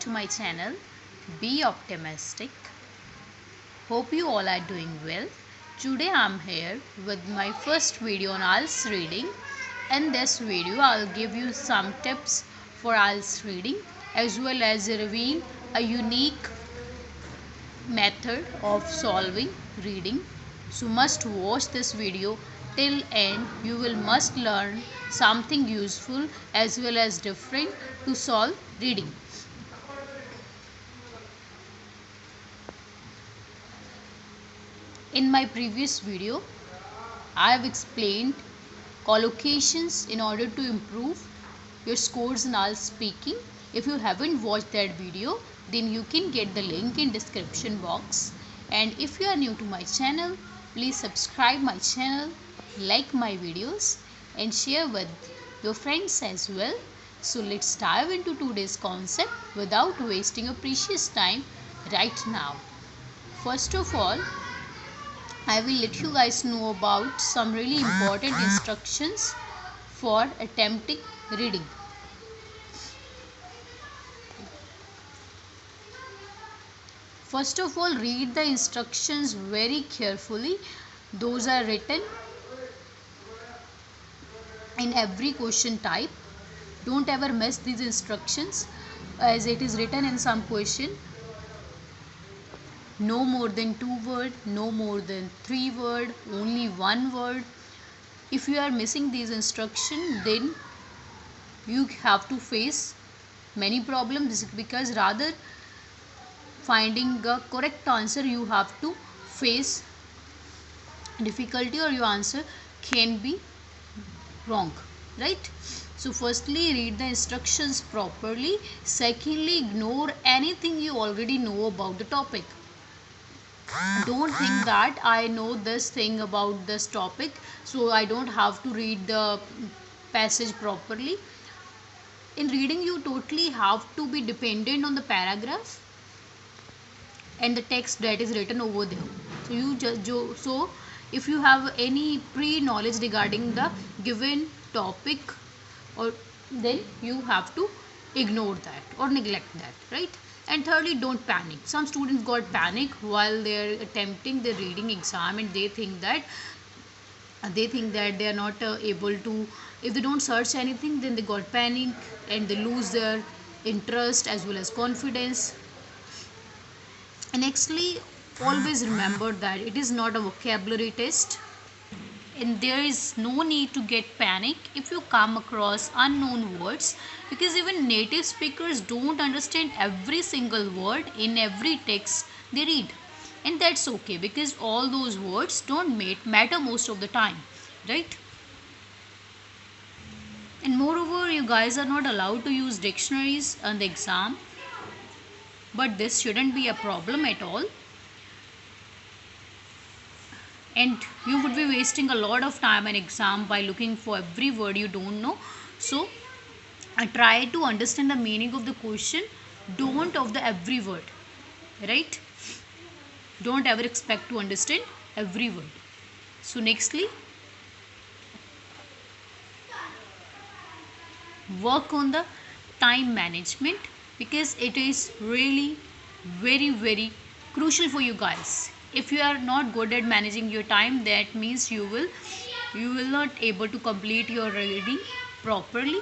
to my channel. Be optimistic. Hope you all are doing well. Today I'm here with my first video on IELTS reading. In this video I'll give you some tips for IELTS reading as well as reveal a unique method of solving reading. So must watch this video till end. You will must learn something useful as well as different to solve reading. In my previous video I have explained collocations in order to improve your scores in IELTS speaking. If you haven't watched that video, then you can get the link in description box. And if you are new to my channel, please subscribe my channel, like my videos and share with your friends as well. So let's dive into today's concept without wasting your precious time right now. First of all, I will let you guys know about some really important instructions for attempting reading. First of all, read the instructions very carefully. Those are written in every question type. Don't ever miss these instructions as it is written in some question. No more than 2 words, no more than 3 words, only 1 word. If you are missing these instructions, then you have to face many problems because rather finding a correct answer, you have to face difficulty or your answer can be wrong, right? So firstly, read the instructions properly. Secondly, ignore anything you already know about the topic. Don't think that I know this thing about this topic, so I don't have to read the passage properly. In reading, you totally have to be dependent on the paragraph and the text that is written over there. So you just so if you have any pre-knowledge regarding the given topic, or then you have to ignore that or neglect that, right? And thirdly, don't panic. Some students got panic while they are attempting the reading exam and they think that they are not able to, if they don't search anything, then they got panic and they lose their interest as well as confidence. And nextly, always remember that it is not a vocabulary test and there is no need to get panic if you come across unknown words, because even native speakers don't understand every single word in every text they read, and that's okay because all those words don't matter most of the time, right? And moreover, you guys are not allowed to use dictionaries on the exam, but this shouldn't be a problem at all. And you would be wasting a lot of time in exam by looking for every word you don't know. So try to understand the meaning of the question, don't of the every word, right? Don't ever expect to understand every word. So nextly, work on the time management because it is really very crucial for you guys. If you are not good at managing your time, that means you will not able to complete your reading properly.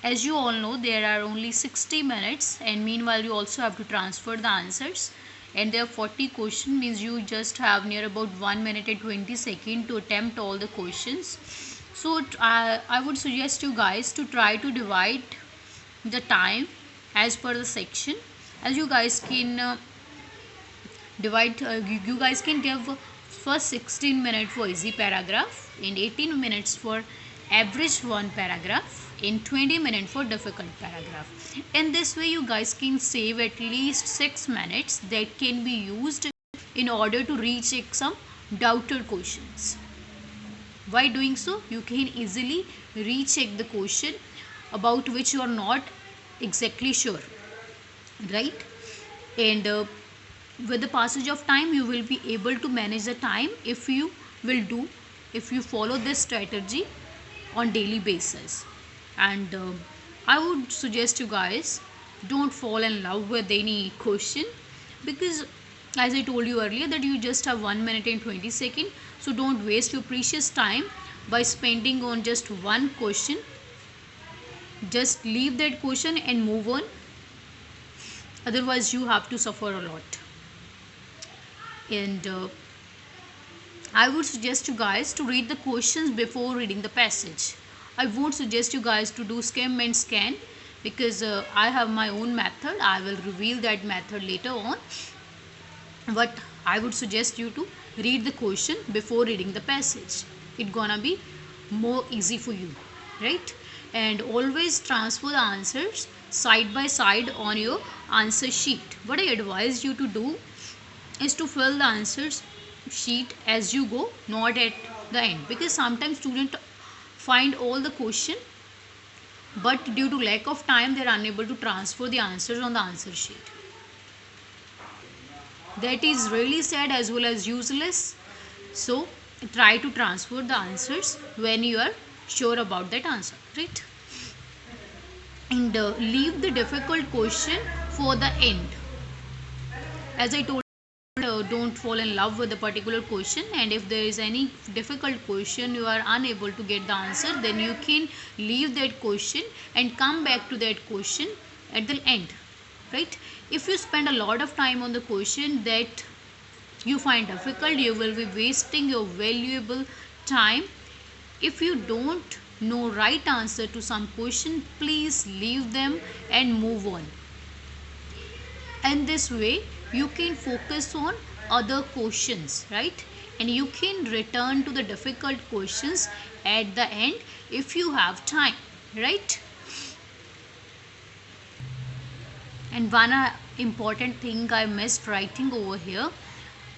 As you all know, there are only 60 minutes and meanwhile you also have to transfer the answers, and there are 40 questions, means you just have near about 1 minute and 20 seconds to attempt all the questions. So I would suggest you guys to try to divide the time as per the section, as you guys can you guys can give first 16 minutes for easy paragraph and 18 minutes for average one paragraph and 20 minutes for difficult paragraph. In this way you guys can save at least 6 minutes that can be used in order to recheck some doubted questions. By doing so, you can easily recheck the question about which you are not exactly sure, right? And with the passage of time, you will be able to manage the time if you follow this strategy on daily basis. And I would suggest you guys Don't fall in love with any question, because as I told you earlier that you just have 1 minute and 20 seconds. So don't waste your precious time by spending on just one question. Just leave that question and move on, otherwise you have to suffer a lot. And I would suggest you guys to read the questions before reading the passage. I won't suggest you guys to do skim and scan, because I have my own method. I will reveal that method later on. But I would suggest you to read the question before reading the passage. It's gonna be more easy for you, right? And always transfer the answers side by side on your answer sheet. What I advise you to do is to fill the answers sheet as you go, not at the end, because sometimes students find all the question, but due to lack of time they are unable to transfer the answers on the answer sheet. That is really sad as well as useless. So try to transfer the answers when you are sure about that answer, right? And leave the difficult question for the end. As I told, don't fall in love with a particular question, and if there is any difficult question you are unable to get the answer, then you can leave that question and come back to that question at the end, right? If you spend a lot of time on the question that you find difficult, you will be wasting your valuable time. If you don't know right answer to some question, please leave them and move on. And this way you can focus on other questions, right? And you can return to the difficult questions at the end if you have time, right? And one important thing I missed writing over here,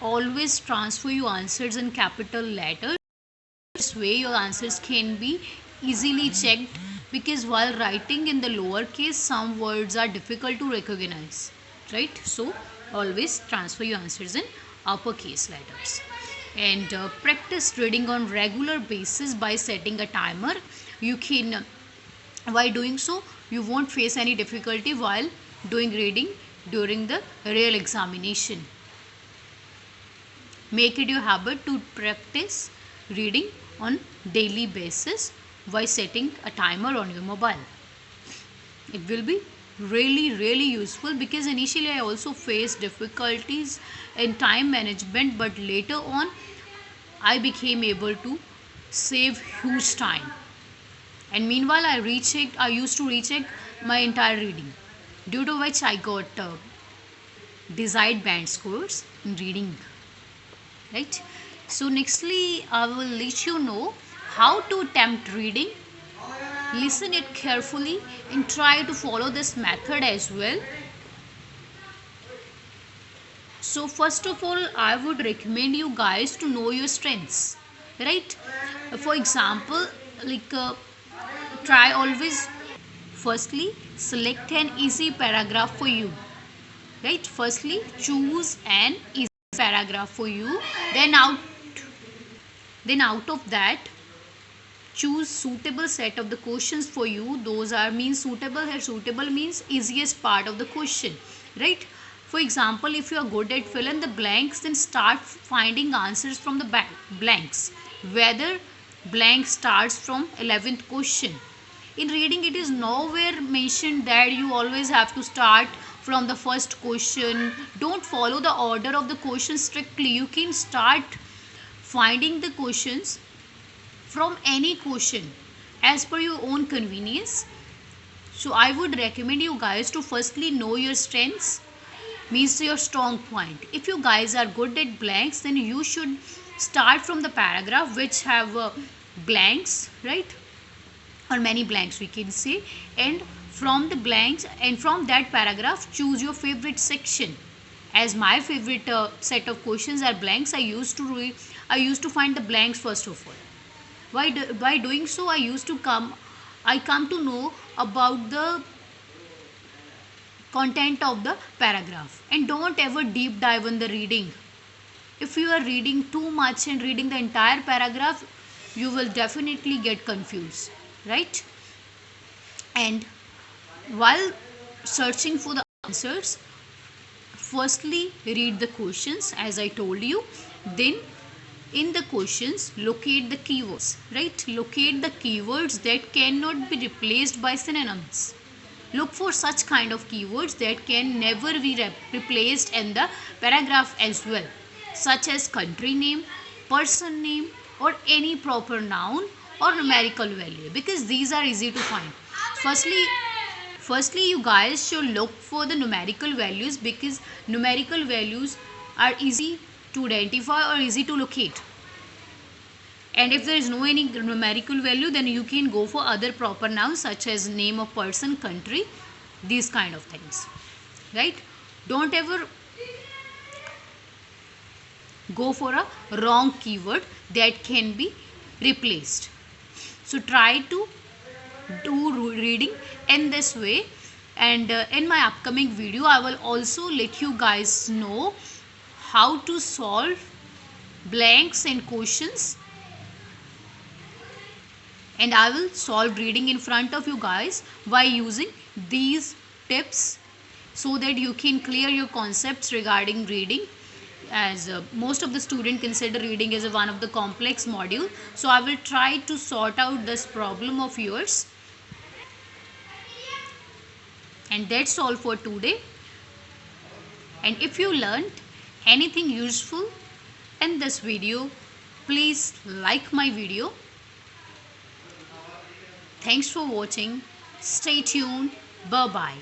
always transfer your answers in capital letters. This way your answers can be easily checked, because while writing in the lowercase some words are difficult to recognize, right? So always transfer your answers in uppercase letters. And practice reading on regular basis by setting a timer. You can, by doing so, you won't face any difficulty while doing reading during the real examination. Make it your habit to practice reading on daily basis by setting a timer on your mobile. It will be really useful, because initially I also faced difficulties in time management, but later on I became able to save huge time. And meanwhile I used to recheck my entire reading, due to which I got desired band scores in reading, right? So nextly I will let you know how to attempt reading. Listen it carefully and try to follow this method as well. So first of all, I would recommend you guys to know your strengths, right? For example, try always, firstly select an easy paragraph for you, right? Firstly choose an easy paragraph for you, then out of that choose suitable set of the questions for you. Those are means suitable here. Suitable means easiest part of the question, right? For example, if you are good at fill in the blanks, then start finding answers from the blanks, whether blank starts from 11th question. In reading, it is nowhere mentioned that you always have to start from the first question. Don't follow the order of the question strictly. You can start finding the questions from any question as per your own convenience. So I would recommend you guys to firstly know your strengths, means your strong point. If you guys are good at blanks, then you should start from the paragraph which have blanks, right? Or many blanks we can say, and from the blanks and from that paragraph choose your favorite section. As my favorite set of questions are blanks, I used to find the blanks first of all. By doing so, I come to know about the content of the paragraph. And don't ever deep dive in the reading. If you are reading too much and reading the entire paragraph, you will definitely get confused, right? And while searching for the answers, firstly read the questions as I told you. Then in the questions locate the keywords, right? Locate the keywords that cannot be replaced by synonyms. Look for such kind of keywords that can never be replaced in the paragraph as well, such as country name, person name, or any proper noun or numerical value, because these are easy to find. Firstly you guys should look for the numerical values, because numerical values are easy to identify or easy to locate. And if there is no any numerical value, then you can go for other proper nouns such as name of person, country, these kind of things, right? Don't ever go for a wrong keyword that can be replaced. So try to do reading in this way, and in my upcoming video I will also let you guys know how to solve blanks and questions, and I will solve reading in front of you guys by using these tips, so that you can clear your concepts regarding reading, as most of the students consider reading as one of the complex module. So I will try to sort out this problem of yours. And that's all for today. And if you learned anything useful in this video, please like my video. Thanks for watching. Stay tuned. Bye bye.